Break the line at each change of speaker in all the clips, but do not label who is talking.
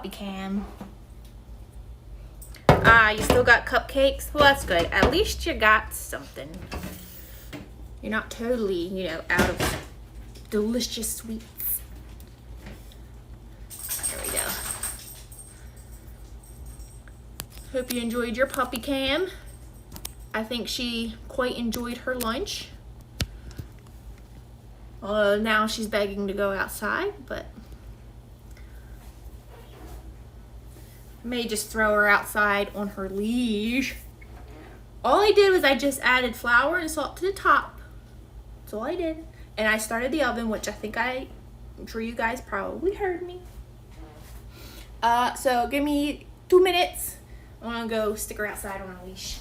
puppy cam. Ah, you still got cupcakes? Well, that's good. At least you got something. You're not totally, you know, out of delicious sweets. There we go. Hope you enjoyed your puppy cam. I think she quite enjoyed her lunch. Now she's begging to go outside, but I may just throw her outside on her leash. All I did was I just added flour and salt to the top. That's all I did. And I started the oven, which I'm sure you guys probably heard me. So give me 2 minutes. I'm gonna go stick her outside on a leash.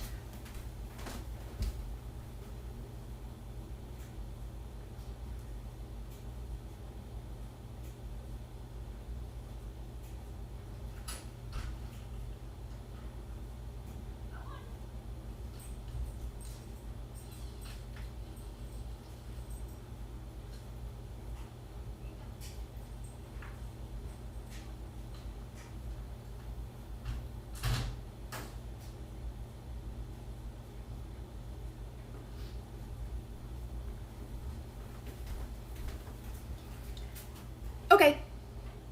Okay,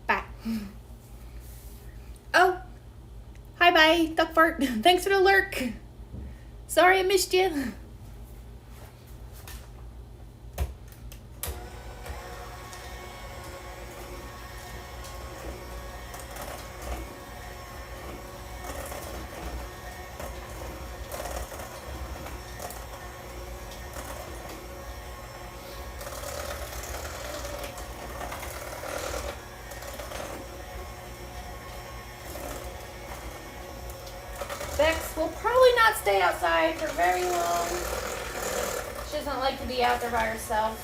bye. Oh, hi, bye, duck fart. Thanks for the lurk. Sorry I missed you. Bex will probably not stay outside for very long. She doesn't like to be out there by herself.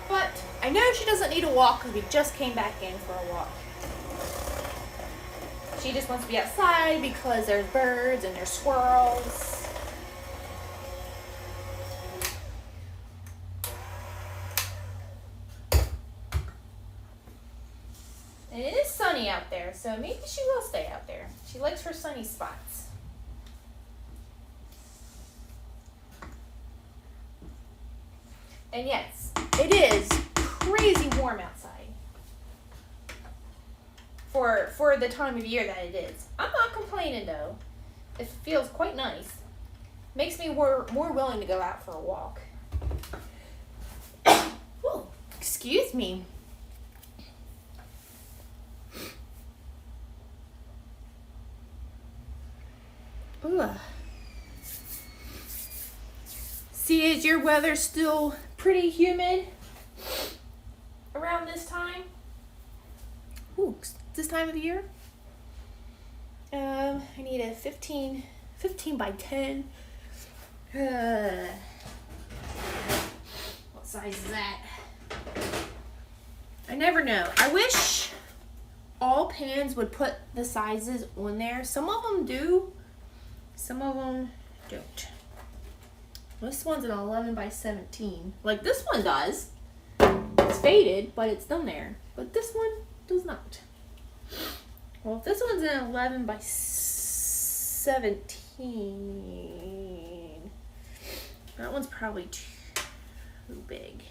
But I know she doesn't need a walk because we just came back in for a walk. She just wants to be outside because there's birds and there's squirrels. And it is sunny out there, so maybe she will stay out there. She likes her sunny spots. And yes, it is crazy warm outside for the time of year that it is. I'm not complaining though. It feels quite nice. Makes me more willing to go out for a walk. Whoa, excuse me. Ooh. See, is your weather still pretty humid around this time? Ooh, this time of the year? I need a 15 by 10. What size is that? I never know. I wish all pans would put the sizes on there. Some of them do. Some of them don't. This one's an 11 by 17. Like this one does. It's faded, but it's done there. But this one does not. Well, if this one's an 11 by 17, that one's probably too big.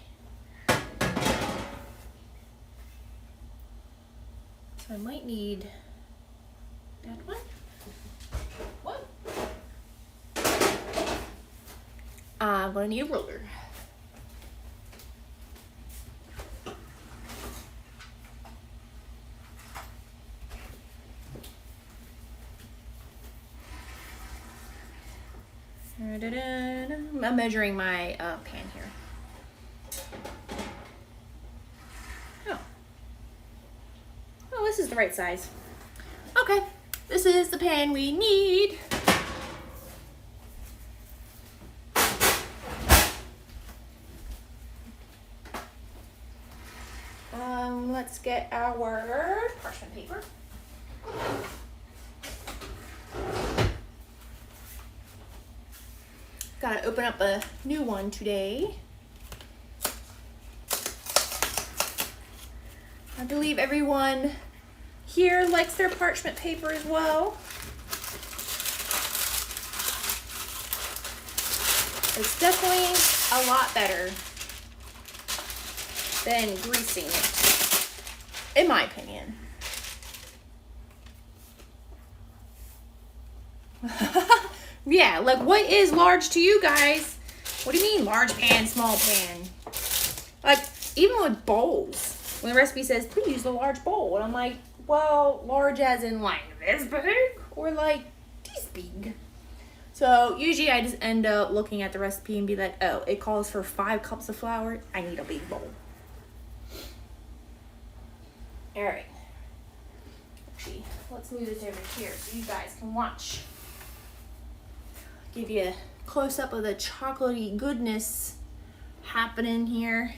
So I might need that one. What? I'm gonna need a ruler. I'm measuring my pan here. Oh, this is the right size. Okay, this is the pan we need. Let's get our parchment paper. Gotta open up a new one today. I believe everyone here likes their parchment paper as well. It's definitely a lot better than greasing it, in my opinion. Yeah, like what is large to you guys? What do you mean large pan, small pan? Like even with bowls, when the recipe says please use a large bowl, and I'm like, well, large as in like this big or like this big? So usually I just end up looking at the recipe and be like, oh, it calls for 5 cups of flour. I need a big bowl. All right. Actually, let's move this over here so you guys can watch. Give you a close-up of the chocolatey goodness happening here.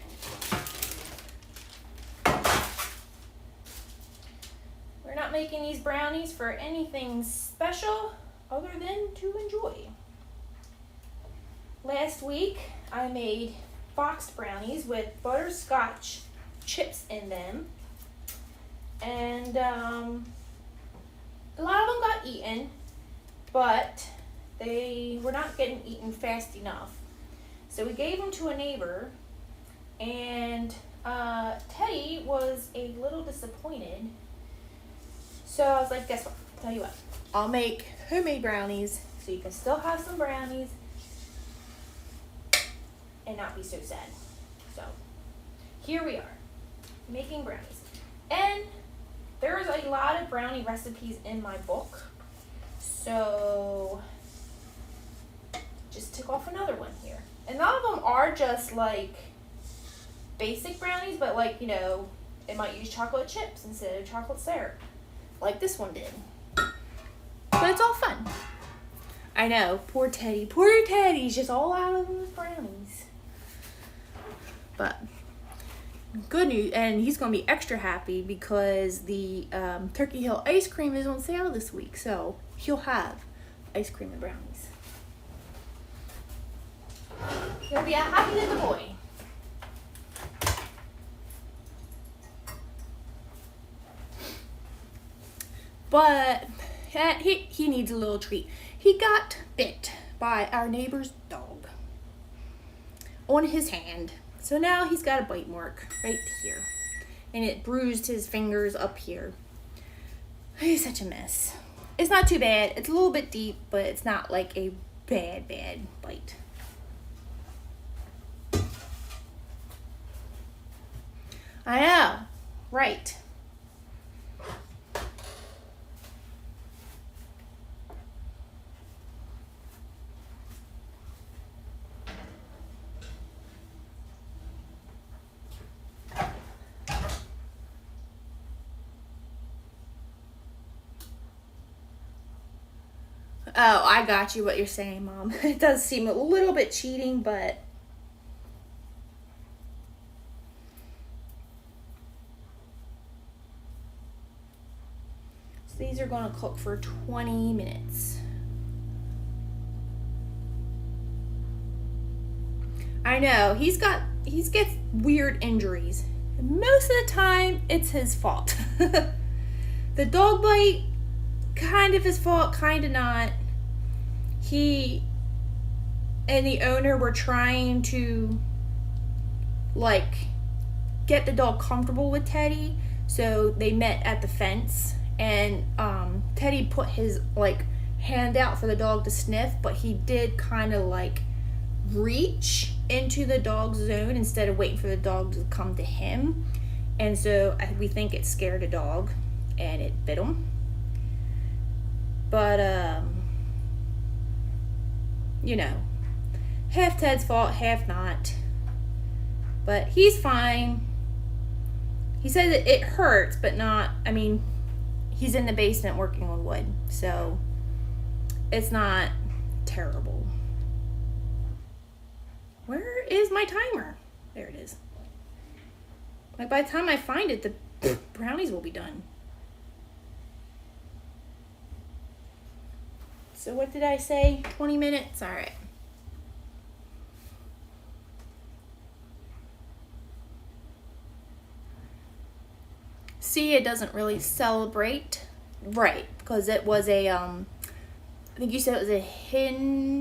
We're not making these brownies for anything special other than to enjoy. Last week, I made boxed brownies with butterscotch chips in them. And a lot of them got eaten, but they were not getting eaten fast enough. So we gave them to a neighbor, and Teddy was a little disappointed. So I was like, guess what? Tell you what, I'll make homemade brownies so you can still have some brownies and not be so sad. So here we are, making brownies. And there's a lot of brownie recipes in my book. So just took off another one here. And none of them are just like basic brownies, but like, you know, it might use chocolate chips instead of chocolate syrup, like this one did. But it's all fun. I know, poor Teddy. Poor Teddy's just all out of those brownies. But good news, and he's going to be extra happy because the Turkey Hill ice cream is on sale this week. So he'll have ice cream and brownies. He'll be a happy little boy. But he needs a little treat. He got bit by our neighbor's dog on his hand. So now he's got a bite mark right here. And it bruised his fingers up here. He's such a mess. It's not too bad. It's a little bit deep, but it's not like a bad bite. I know, right. Oh, I got you what you're saying, Mom. It does seem a little bit cheating, but so these are going to cook for 20 minutes. I know, he gets weird injuries. Most of the time, it's his fault. The dog bite, kind of his fault, kind of not. He and the owner were trying to like get the dog comfortable with Teddy, so they met at the fence, and Teddy put his like hand out for the dog to sniff, but he did kind of like reach into the dog's zone instead of waiting for the dog to come to him, and so we think it scared the dog and it bit him. But you know, half Ted's fault, half not. But he's fine. He says it hurts, but not, I mean, he's in the basement working on wood, so it's not terrible. Where is my timer? There it is. Like by the time I find it, the brownies will be done. So what did I say? 20 minutes? All right. See, it doesn't really celebrate. Right, because it was a, I think you said it was a hinge